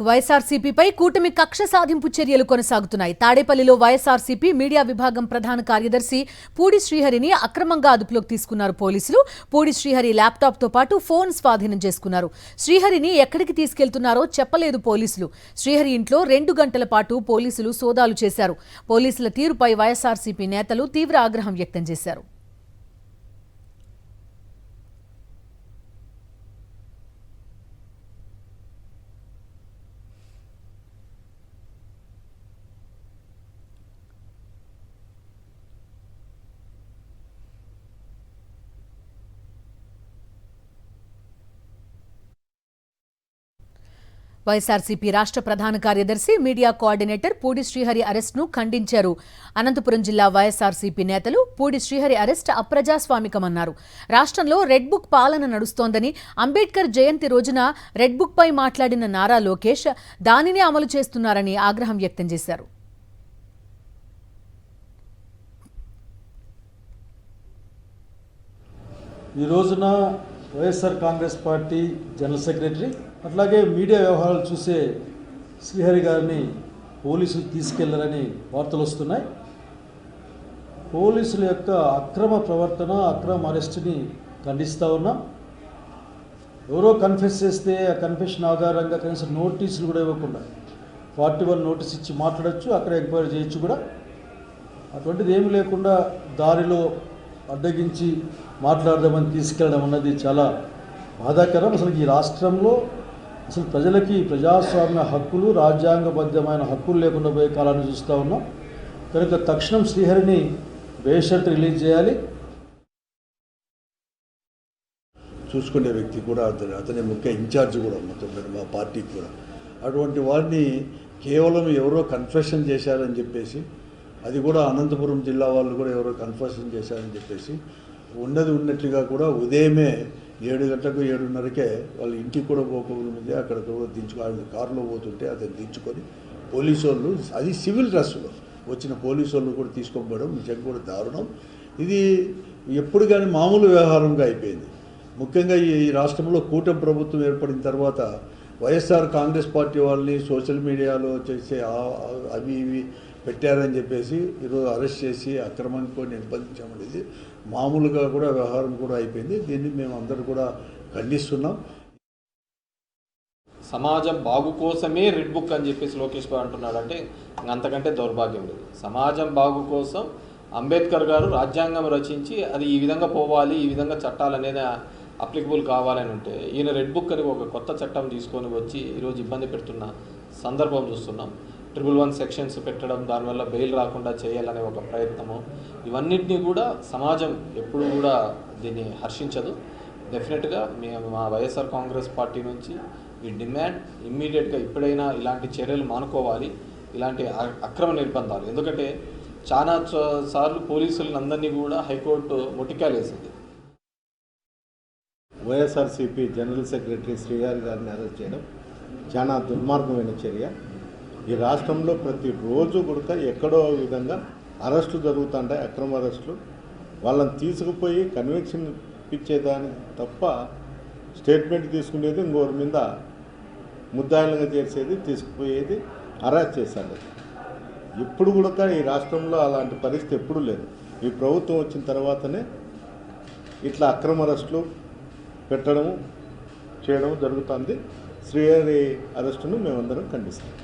వైఎస్ఆర్సీపీపై కూటమి కక్ష సాధింపు చర్యలు కొనసాగుతున్నాయి. తాడేపల్లిలో వైఎస్ఆర్సీపీ మీడియా విభాగం ప్రధాన కార్యదర్శి పూడి శ్రీహరిని అక్రమంగా అదుపులోకి తీసుకున్నారు పోలీసులు. పూడి శ్రీహరి ల్యాప్టాప్తో పాటు ఫోన్ స్వాధీనం చేసుకున్నారు. శ్రీహరిని ఎక్కడికి తీసుకెళ్తున్నారో చెప్పలేదు పోలీసులు. శ్రీహరి ఇంట్లో 2 గంటల పాటు పోలీసులు సోదాలు చేశారు. పోలీసుల తీరుపై వైఎస్ఆర్సీపీ నేతలు తీవ్ర ఆగ్రహం వ్యక్తం చేశారు. వైఎస్ఆర్సీపీ రాష్ట్ర ప్రధాన కార్యదర్శి మీడియా కోఆర్డినేటర్ పూడి శ్రీహరి అరెస్ట్ను ఖండించారు. అనంతపురం జిల్లా వైఎస్ఆర్సీపీ నేతలు పూడి శ్రీహరి అరెస్ట్ అప్రజాస్వామికమన్నారు. రాష్ట్రంలో రెడ్ బుక్ పాలన నడుస్తోందని, అంబేద్కర్ జయంతి రోజున రెడ్ బుక్ పై మాట్లాడిన నారా లోకేష్ దానినే అమలు చేస్తున్నారని ఆగ్రహం వ్యక్తం చేశారు. ఈ రోజున YSR Congress party general secretary అట్లాగే మీడియా వ్యవహారాలు చూసే శ్రీహరి గారిని పోలీసులు తీసుకెళ్లారని వార్తలు వస్తున్నాయి. పోలీసుల యొక్క అక్రమ ప్రవర్తన, అక్రమ అరెస్టుని ఖండిస్తూ ఉన్నాం. ఎవరో కన్ఫెస్ చేస్తే ఆ కన్ఫెషన్ ఆధారంగా కనీసం నోటీసులు కూడా ఇవ్వకుండా 41 నోటీస్ ఇచ్చి మాట్లాడచ్చు, అక్కడ ఎంక్వైరీ చేయొచ్చు కూడా. అటువంటిది ఏమి లేకుండా దారిలో అడ్డగించి మాట్లాడదామని తీసుకెళ్ళడం అన్నది చాలా బాధాకరం. అసలు ఈ రాష్ట్రంలో అసలు ప్రజలకి ప్రజాస్వామ్య హక్కులు, రాజ్యాంగబద్ధమైన హక్కులు లేకుండా పోయే కాలాన్ని చూస్తూ ఉన్నాం. కనుక తక్షణం శ్రీహరిని బేషరతు రిలీజ్ చేయాలి. చూసుకునే వ్యక్తి కూడా అతని ముఖ్య ఇన్ఛార్జ్ కూడా మొత్తం మా పార్టీకి కూడా. అటువంటి వారిని కేవలం ఎవరో కన్ఫెషన్ చేశారని చెప్పేసి, అది కూడా అనంతపురం జిల్లా వాళ్ళు కూడా ఎవరో కన్ఫెషన్ చేశారని చెప్పేసి ఉన్నట్లుగా కూడా ఉదయమే 7 గంటలకు 7:30కే వాళ్ళ ఇంటికి కూడా పోకముందే అక్కడ కారులో పోతుంటే అతను దించుకొని పోలీసు వాళ్ళు, అది సివిల్ డ్రెస్సులో వచ్చిన పోలీసు వాళ్ళు కూడా తీసుకోకపోవడం నిజంగా కూడా దారుణం. ఇది ఎప్పుడు కానీ మామూలు వ్యవహారంగా అయిపోయింది. ముఖ్యంగా ఈ రాష్ట్రంలో కూటమి ప్రభుత్వం ఏర్పడిన తర్వాత వైఎస్ఆర్ కాంగ్రెస్ పార్టీ వాళ్ళని సోషల్ మీడియాలో చేసే అవి ఇవి పెట్టారని చెప్పేసి ఈరోజు అరెస్ట్ చేసి అక్రమంగా నిర్బంధించామనేది మామూలుగా కూడా వ్యవహారం కూడా అయిపోయింది. దీన్ని మేము అందరూ కూడా ఖండిస్తున్నాం. సమాజం బాగు కోసమే రెడ్ బుక్ అని చెప్పేసి లోకేష్ బాబు అంటున్నాడు అంటే అంతకంటే దౌర్భాగ్యం లేదు. సమాజం బాగు కోసం అంబేద్కర్ గారు రాజ్యాంగం రచించి అది ఈ విధంగా పోవాలి, ఈ విధంగా చట్టాలు అనేది అప్లికబుల్ కావాలని ఉంటే ఈయన రెడ్ బుక్ అని ఒక కొత్త చట్టం తీసుకొని వచ్చి ఈరోజు ఇబ్బంది పెడుతున్న సందర్భం చూస్తున్నాం. 111 సెక్షన్స్ పెట్టడం, దానివల్ల బెయిల్ రాకుండా చేయాలనే ఒక ప్రయత్నము, ఇవన్నిటినీ కూడా సమాజం ఎప్పుడు కూడా దీన్ని హర్షించదు. డెఫినెట్గా మేము మా వైఎస్ఆర్ కాంగ్రెస్ పార్టీ నుంచి ఈ డిమాండ్ ఇమ్మీడియట్గా ఇప్పుడైనా ఇలాంటి చర్యలు మానుకోవాలి, ఇలాంటి అక్రమ నిర్బంధాలు. ఎందుకంటే చాలా సార్లు పోలీసులందరినీ కూడా హైకోర్టు మొట్టికాలేసింది. వైఎస్ఆర్సీపీ జనరల్ సెక్రటరీ శ్రీహరి గారిని అరెస్ట్ చేయడం చాలా దుర్మార్గమైన చర్య. ఈ రాష్ట్రంలో ప్రతిరోజు కూడా ఎక్కడో విధంగా అరెస్టులు జరుగుతుంటాయి, అక్రమ అరెస్టులు. వాళ్ళని తీసుకుపోయి కన్విక్షన్ ఇప్పించేదాన్ని తప్ప స్టేట్మెంట్ తీసుకునేది, ఇంకోరి మీద ముద్దాయిలుగా చేసేది, తీసుకుపోయేది, అరెస్ట్ చేశాడు. ఇప్పుడు కూడా ఈ రాష్ట్రంలో అలాంటి పరిస్థితి ఎప్పుడూ లేదు. ఈ ప్రభుత్వం వచ్చిన తర్వాతనే ఇట్లా అక్రమ అరెస్టులు పెట్టడము చేయడం జరుగుతుంది. శ్రీహరి అరెస్టును మేమందరం ఖండిస్తాం.